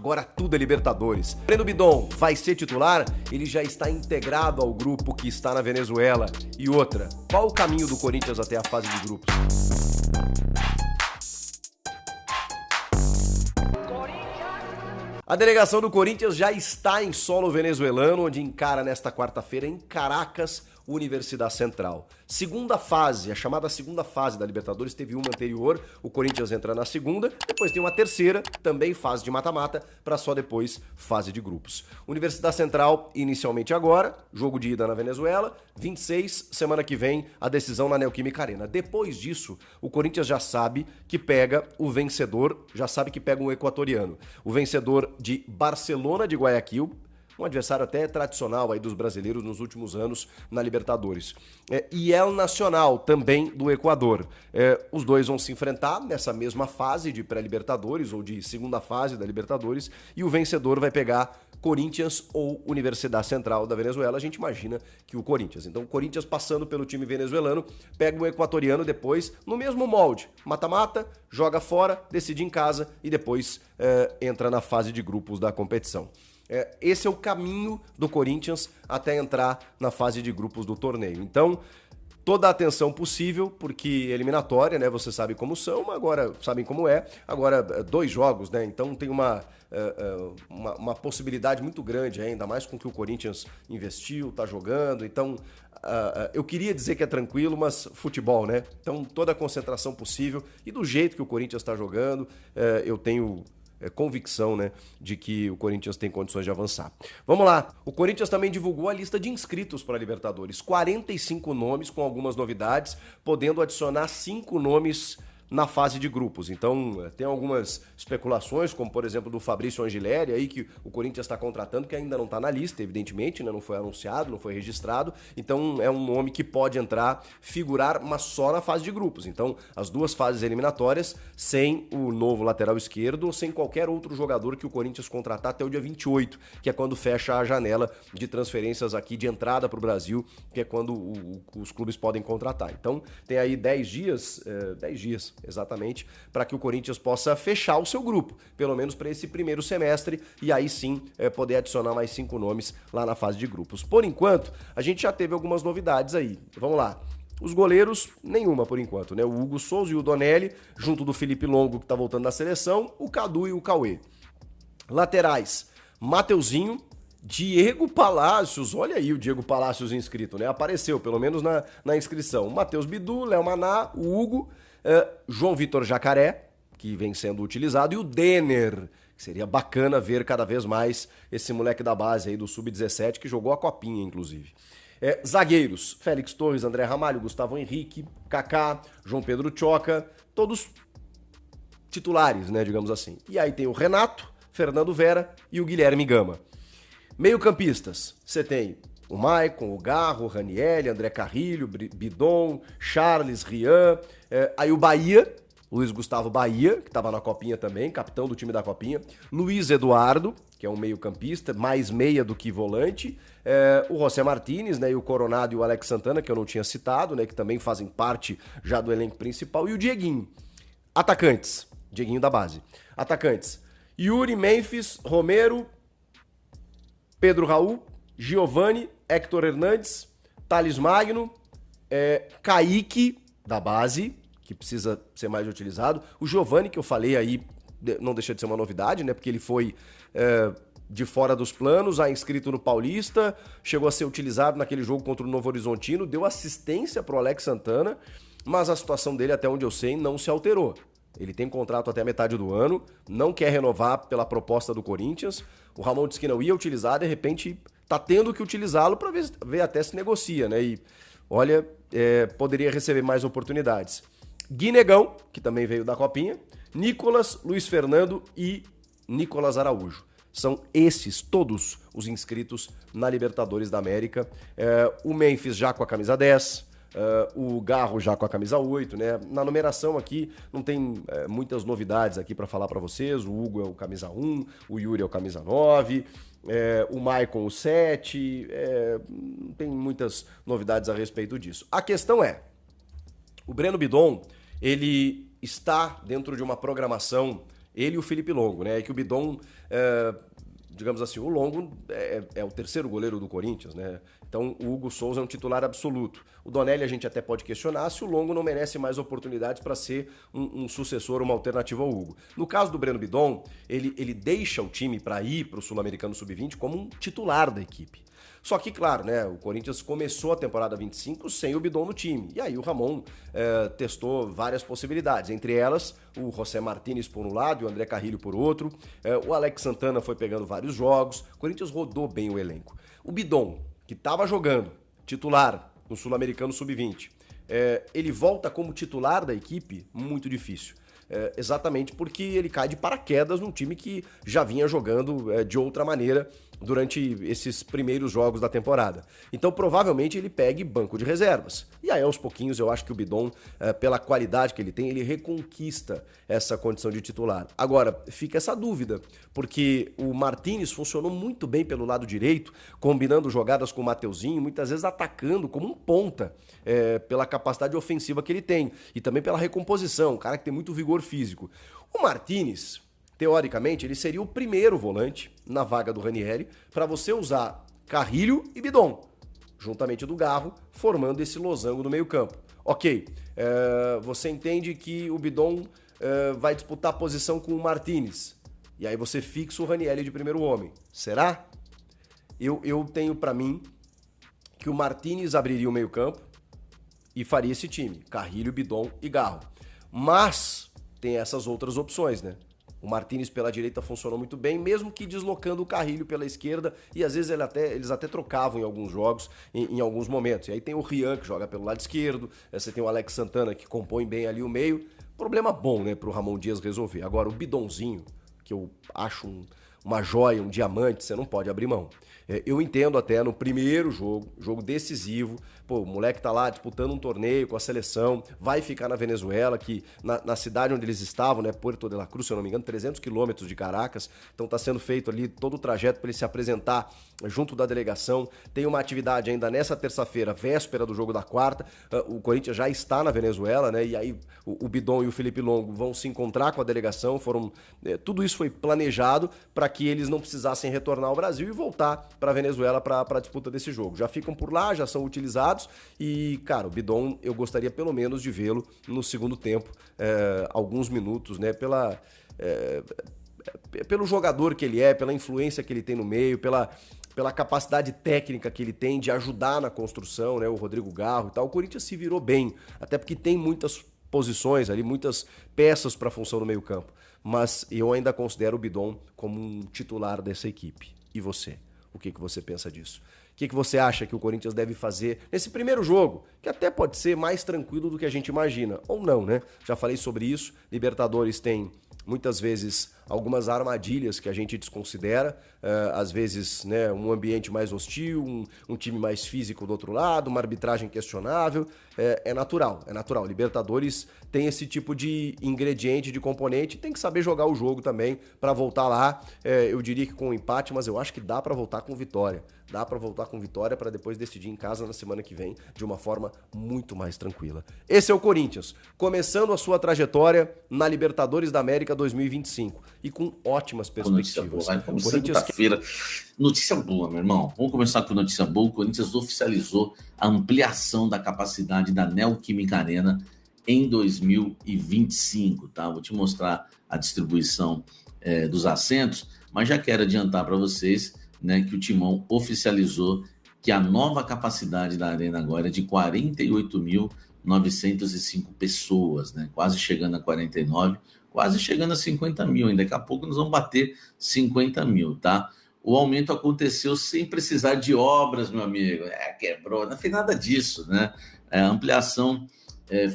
Agora tudo é Libertadores. Breno Bidon vai ser titular? Ele já está integrado ao grupo que está na Venezuela. E outra, qual o caminho do Corinthians até a fase de grupos? A delegação do Corinthians já está em solo venezuelano, onde encara nesta quarta-feira em Caracas, Universidade Central. Segunda fase, a chamada segunda fase da Libertadores, teve uma anterior, o Corinthians entra na segunda, depois tem uma terceira, também fase de mata-mata, para só depois fase de grupos. Universidade Central, inicialmente agora, jogo de ida na Venezuela, 26, semana que vem, a decisão na Neoquímica Arena. Depois disso, o Corinthians já sabe que pega o vencedor, já sabe que pega um equatoriano. O vencedor de Barcelona de Guayaquil, um adversário até tradicional aí dos brasileiros nos últimos anos na Libertadores. E El Nacional, também do Equador. Os dois vão se enfrentar nessa mesma fase de pré-Libertadores, ou de segunda fase da Libertadores, e o vencedor vai pegar Corinthians ou Universidade Central da Venezuela. A gente imagina que o Corinthians. Então o Corinthians passando pelo time venezuelano, pega o equatoriano depois, no mesmo molde. Mata-mata, joga fora, decide em casa e depois entra na fase de grupos da competição. Esse é o caminho do Corinthians até entrar na fase de grupos do torneio. Então, toda a atenção possível, porque eliminatória, né? Você sabe como são, agora sabem como é. Agora, 2 jogos, né? Então tem uma possibilidade muito grande, ainda mais com o que o Corinthians investiu, tá jogando. Então, eu queria dizer que é tranquilo, mas futebol, né? Então, toda a concentração possível e do jeito que o Corinthians está jogando, eu tenho convicção, né, de que o Corinthians tem condições de avançar. Vamos lá. O Corinthians também divulgou a lista de inscritos para a Libertadores. 45 nomes com algumas novidades, podendo adicionar 5 nomes na fase de grupos. Então, tem algumas especulações, como por exemplo do Fabrício Angileri, aí que o Corinthians está contratando, que ainda não está na lista, evidentemente, né? Não foi anunciado, não foi registrado. Então, é um nome que pode entrar, figurar, mas só na fase de grupos. Então, as 2 fases eliminatórias, sem o novo lateral esquerdo ou sem qualquer outro jogador que o Corinthians contratar até o dia 28, que é quando fecha a janela de transferências aqui de entrada para o Brasil, que é quando os clubes podem contratar. Então, tem aí 10 dias, exatamente, para que o Corinthians possa fechar o seu grupo, pelo menos para esse primeiro semestre, e aí sim poder adicionar mais 5 nomes lá na fase de grupos. Por enquanto, a gente já teve algumas novidades aí. Vamos lá. Os goleiros, nenhuma por enquanto, né? O Hugo Souza e o Donelli, junto do Felipe Longo, que tá voltando da seleção, o Cadu e o Cauê. Laterais, Mateuzinho, Diego Palácios, olha aí o Diego Palácios inscrito, né? Apareceu, pelo menos na inscrição. Matheus Bidu, Léo Maná, o Hugo, João Vitor Jacaré, que vem sendo utilizado, e o Denner, que seria bacana ver cada vez mais esse moleque da base aí do Sub-17, que jogou a copinha, inclusive. Zagueiros, Félix Torres, André Ramalho, Gustavo Henrique, Kaká, João Pedro Choca, todos titulares, né, digamos assim. E aí tem o Renato, Fernando Vera e o Guilherme Gama. Meio-campistas, você tem o Maicon, o Garro, o Ranieri, André Carrilho, Bidon, Charles, Rian, aí o Bahia, Luiz Gustavo Bahia, que estava na Copinha também, capitão do time da Copinha, Luiz Eduardo, que é um meio-campista, mais meia do que volante, o José Martínez, né, e o Coronado e o Alex Santana, que eu não tinha citado, né, que também fazem parte já do elenco principal, e o Dieguinho. Atacantes, Dieguinho da base. Atacantes, Yuri, Memphis, Romero, Pedro Raul, Giovani, Héctor Hernandes, Thales Magno, Kaique, da base, que precisa ser mais utilizado. O Giovani, que eu falei aí, não deixa de ser uma novidade, né? Porque ele foi de fora dos planos, inscrito no Paulista, chegou a ser utilizado naquele jogo contra o Novo Horizontino, deu assistência pro Alex Santana, mas a situação dele, até onde eu sei, não se alterou. Ele tem contrato até a metade do ano, não quer renovar pela proposta do Corinthians. O Ramon disse que não ia utilizar, de repente tá tendo que utilizá-lo para ver até se negocia, né? E olha, poderia receber mais oportunidades. Guinegão, que também veio da Copinha, Nicolas, Luiz Fernando e Nicolas Araújo. São esses todos os inscritos na Libertadores da América. O Memphis já com a camisa 10, o Garro já com a camisa 8, né? Na numeração aqui não tem muitas novidades aqui para falar para vocês. O Hugo é o camisa 1, o Yuri é o camisa 9, o Maicon o 7, não tem muitas novidades a respeito disso. A questão é, o Breno Bidon, ele está dentro de uma programação Ele e o Felipe Longo, né? É que o Bidon, digamos assim, o Longo é o terceiro goleiro do Corinthians, né? Então o Hugo Souza é um titular absoluto. O Donelli a gente até pode questionar se o Longo não merece mais oportunidades para ser um sucessor, uma alternativa ao Hugo. No caso do Breno Bidon, ele deixa o time para ir para o Sul-Americano Sub-20 como um titular da equipe. Só que, claro, né, o Corinthians começou a temporada 25 sem o Bidon no time. E aí o Ramon testou várias possibilidades. Entre elas, o José Martínez por um lado e o André Carrilho por outro. O Alex Santana foi pegando vários jogos. O Corinthians rodou bem o elenco. O Bidon, que estava jogando titular no Sul-Americano Sub-20, ele volta como titular da equipe? Muito difícil. Exatamente porque ele cai de paraquedas num time que já vinha jogando de outra maneira durante esses primeiros jogos da temporada. Então, provavelmente, ele pegue banco de reservas. E aí, aos pouquinhos, eu acho que o Bidon, pela qualidade que ele tem, ele reconquista essa condição de titular. Agora, fica essa dúvida, porque o Martínez funcionou muito bem pelo lado direito, combinando jogadas com o Mateuzinho, muitas vezes atacando como um ponta, pela capacidade ofensiva que ele tem, e também pela recomposição, um cara que tem muito vigor físico. O Martínez, teoricamente, ele seria o primeiro volante na vaga do Ranieri para você usar Carrilho e Bidon, juntamente do Garro, formando esse losango no meio-campo. Ok, você entende que o Bidon vai disputar a posição com o Martínez, e aí você fixa o Ranieri de primeiro homem. Será? Eu tenho para mim que o Martínez abriria o meio-campo e faria esse time, Carrilho, Bidon e Garro. Mas tem essas outras opções, né? O Martínez pela direita funcionou muito bem, mesmo que deslocando o Carrilho pela esquerda, e às vezes eles até trocavam em alguns jogos, em alguns momentos. E aí tem o Rian, que joga pelo lado esquerdo, você tem o Alex Santana, que compõe bem ali o meio. Problema bom, né, pro Ramon Dias resolver. Agora, o Bidonzinho, que eu acho uma joia, um diamante, você não pode abrir mão. Eu entendo até no primeiro jogo decisivo, pô, o moleque tá lá disputando um torneio com a seleção, vai ficar na Venezuela, que na cidade onde eles estavam, né, Puerto de la Cruz, se eu não me engano, 300 quilômetros de Caracas, então tá sendo feito ali todo o trajeto para ele se apresentar junto da delegação. Tem uma atividade ainda nessa terça-feira, véspera do jogo da quarta, o Corinthians já está na Venezuela, né, e aí o Bidon e o Felipe Longo vão se encontrar com a delegação, tudo isso foi planejado para que eles não precisassem retornar ao Brasil e voltar para a Venezuela para a disputa desse jogo. Já ficam por lá, já são utilizados e, cara, o Bidon eu gostaria pelo menos de vê-lo no segundo tempo, alguns minutos, né, pelo jogador que ele é, pela influência que ele tem no meio, pela capacidade técnica que ele tem de ajudar na construção, né, o Rodrigo Garro e tal. O Corinthians se virou bem, até porque tem muitas posições ali, muitas peças para a função no meio campo. Mas eu ainda considero o Bidon como um titular dessa equipe. E você? O que você pensa disso? O que você acha que o Corinthians deve fazer nesse primeiro jogo, que até pode ser mais tranquilo do que a gente imagina, ou não, né? Já falei sobre isso, Libertadores tem muitas vezes algumas armadilhas que a gente desconsidera, às vezes, né, um ambiente mais hostil, um time mais físico do outro lado, uma arbitragem questionável, é natural. Libertadores tem esse tipo de ingrediente, de componente, tem que saber jogar o jogo também para voltar lá, eu diria que com um empate, mas eu acho que dá para voltar com vitória. Dá para voltar com vitória para depois decidir em casa na semana que vem de uma forma muito mais tranquila. Esse é o Corinthians, começando a sua trajetória na Libertadores da América 2025 e com ótimas perspectivas. Quinta-feira, notícia boa, meu irmão. Vamos começar com notícia boa. O Corinthians oficializou a ampliação da capacidade da Neoquímica Arena em 2025, tá? Vou te mostrar a distribuição dos assentos, mas já quero adiantar para vocês, né, que o Timão oficializou que a nova capacidade da arena agora é de 48.905 pessoas, né? Quase chegando a 49, quase chegando a 50 mil. Ainda daqui a pouco nós vamos bater 50 mil, tá? O aumento aconteceu sem precisar de obras, meu amigo. Quebrou, não fez nada disso, né? A ampliação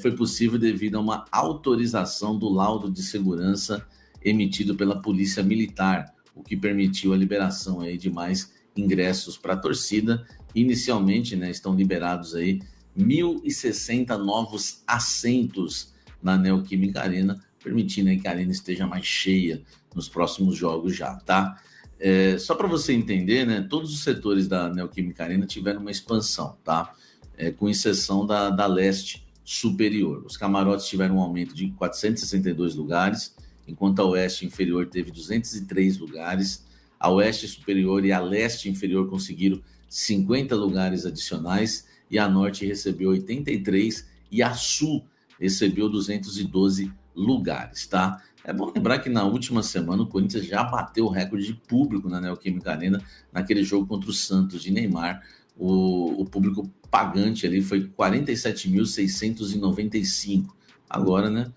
foi possível devido a uma autorização do laudo de segurança emitido pela Polícia Militar, o que permitiu a liberação aí de mais ingressos para a torcida. Inicialmente, né, estão liberados aí 1.060 novos assentos na Neoquímica Arena, permitindo aí que a arena esteja mais cheia nos próximos jogos já, tá? Só para você entender, né, todos os setores da Neoquímica Arena tiveram uma expansão, tá? Com exceção da leste superior. Os camarotes tiveram um aumento de 462 lugares enquanto a Oeste Inferior teve 203 lugares. A Oeste Superior e a Leste Inferior conseguiram 50 lugares adicionais, e a Norte recebeu 83 e a Sul recebeu 212 lugares, tá? É bom lembrar que na última semana o Corinthians já bateu o recorde de público na Neoquímica Arena, naquele jogo contra o Santos de Neymar. O público pagante ali foi 47.695. Agora, né,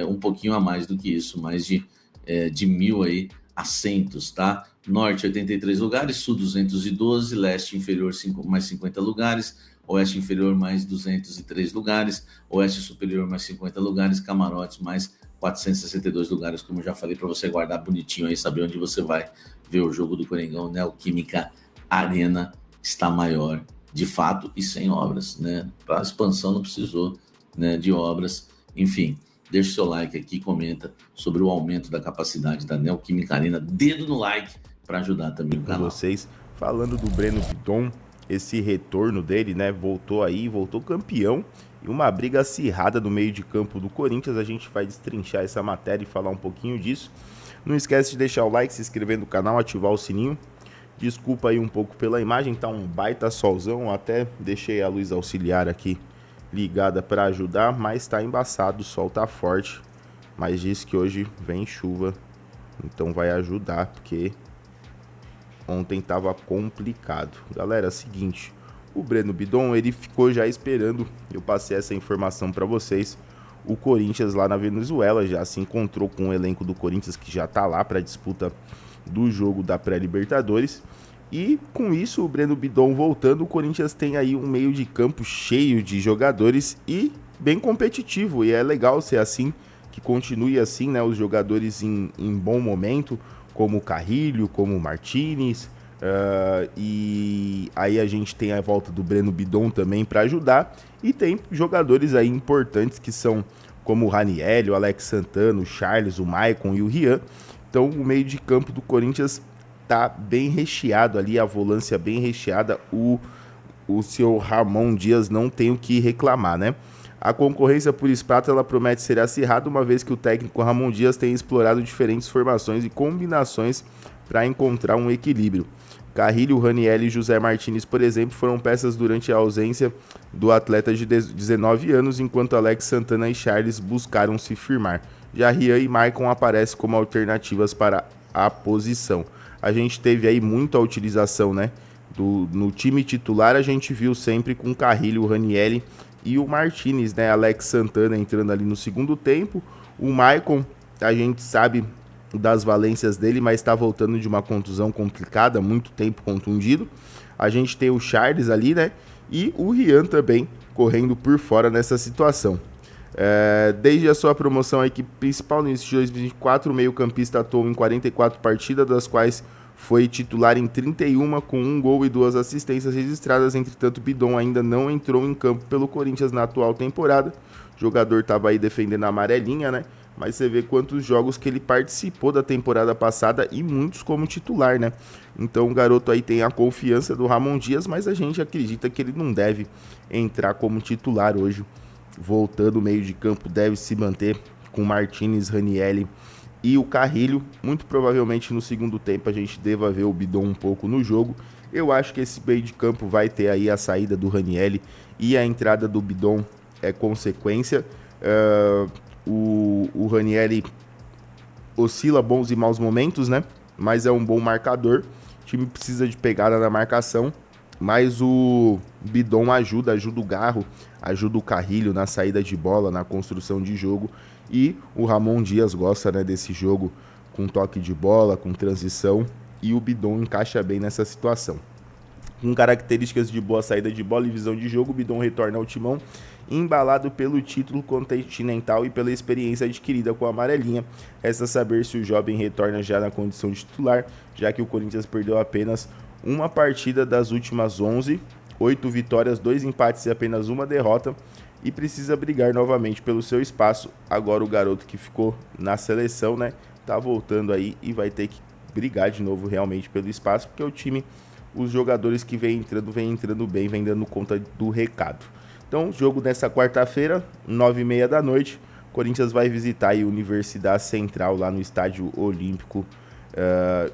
um pouquinho a mais do que isso, mais de 1.000 aí assentos, tá? Norte 83 lugares, Sul 212, Leste Inferior mais 50 lugares, Oeste Inferior mais 203 lugares, Oeste Superior mais 50 lugares, Camarotes mais 462 lugares, como eu já falei, para você guardar bonitinho aí, saber onde você vai ver o jogo do Coringão. Neoquímica Arena está maior, de fato, e sem obras, né? Para a expansão não precisou, né, de obras. Enfim, deixa o seu like aqui, comenta sobre o aumento da capacidade da Neoquímica Arena, dedo no like para ajudar também o canal. Vocês falando do Breno Bidon, esse retorno dele, né, voltou campeão, e uma briga acirrada no meio de campo do Corinthians. A gente vai destrinchar essa matéria e falar um pouquinho disso. Não esquece de deixar o like, se inscrever no canal, ativar o sininho. Desculpa aí um pouco pela imagem, tá um baita solzão, até deixei a luz auxiliar aqui ligada para ajudar, mas tá embaçado, o sol tá forte, mas diz que hoje vem chuva, então vai ajudar, porque ontem tava complicado. Galera, é o seguinte, o Breno Bidon, ele ficou já esperando, eu passei essa informação para vocês. O Corinthians lá na Venezuela já se encontrou com o elenco do Corinthians, que já tá lá para disputa do jogo da pré-Libertadores. E com isso, o Breno Bidon voltando, o Corinthians tem aí um meio de campo cheio de jogadores e bem competitivo. E é legal ser assim, que continue assim, né? Os jogadores em bom momento, como o Carrilho, como o Martinez. E aí a gente tem a volta do Breno Bidon também para ajudar. E tem jogadores aí importantes que são como o Raniel, o Alex Santana, o Charles, o Maicon e o Rian. Então o meio de campo do Corinthians tá bem recheado ali, a volância bem recheada. O seu Ramon Dias não tem o que reclamar, né? A concorrência por espaço ela promete ser acirrada, uma vez que o técnico Ramon Dias tem explorado diferentes formações e combinações para encontrar um equilíbrio. Carrilho, Raniel e José Martinez, por exemplo, foram peças durante a ausência do atleta de 19 anos, enquanto Alex Santana e Charles buscaram se firmar. Já Rian e Maicon aparecem como alternativas para a posição. A gente teve aí muita utilização, né? No time titular a gente viu sempre com Carrilho, o Raniel e o Martinez, né? Alex Santana entrando ali no segundo tempo. O Maicon, a gente sabe das valências dele, mas está voltando de uma contusão complicada, muito tempo contundido. A gente tem o Charles ali, né? E o Rian também correndo por fora nessa situação. Desde a sua promoção à equipe principal no início de 2024, o meio-campista atuou em 44 partidas, das quais foi titular em 31, com 1 gol e 2 assistências registradas. Entretanto, Bidon ainda não entrou em campo pelo Corinthians na atual temporada. O jogador estava aí defendendo a amarelinha, né? Mas você vê quantos jogos que ele participou da temporada passada e muitos como titular, né? Então o garoto aí tem a confiança do Ramon Dias, mas a gente acredita que ele não deve entrar como titular hoje. Voltando o meio de campo, deve se manter com Martinez, Raniel e o Carrilho. Muito provavelmente no segundo tempo a gente deva ver o Bidon um pouco no jogo. Eu acho que esse meio de campo vai ter aí a saída do Raniel e a entrada do Bidon é consequência. O Raniel oscila bons e maus momentos, né? Mas é um bom marcador. O time precisa de pegada na marcação, mas o Bidon ajuda o Garro, ajuda o Carrilho na saída de bola, na construção de jogo. E o Ramon Dias gosta, né, desse jogo com toque de bola, com transição. E o Bidon encaixa bem nessa situação. Com características de boa saída de bola e visão de jogo, o Bidon retorna ao timão, embalado pelo título continental e pela experiência adquirida com a amarelinha. Resta saber se o jovem retorna já na condição de titular, já que o Corinthians perdeu apenas uma partida das últimas 11, 8 vitórias, 2 empates e apenas uma derrota, e precisa brigar novamente pelo seu espaço. Agora o garoto que ficou na seleção, né, tá voltando aí e vai ter que brigar de novo realmente pelo espaço, porque o time, os jogadores que vem entrando bem, vem dando conta do recado. Então, jogo nessa quarta-feira, 9h30 da noite, Corinthians vai visitar a Universidade Central lá no Estádio Olímpico.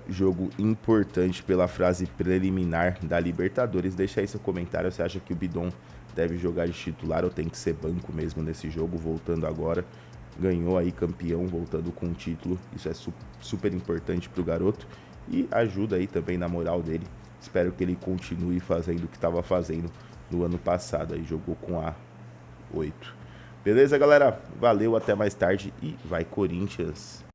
Jogo importante pela fase preliminar da Libertadores. Deixa aí seu comentário. Você acha que o Bidon deve jogar de titular ou tem que ser banco mesmo nesse jogo? Voltando agora, ganhou aí campeão, voltando com um título. Isso é super importante pro garoto e ajuda aí também na moral dele. Espero que ele continue fazendo o que estava fazendo no ano passado. Aí jogou com a 8. Beleza, galera? Valeu, até mais tarde e vai Corinthians!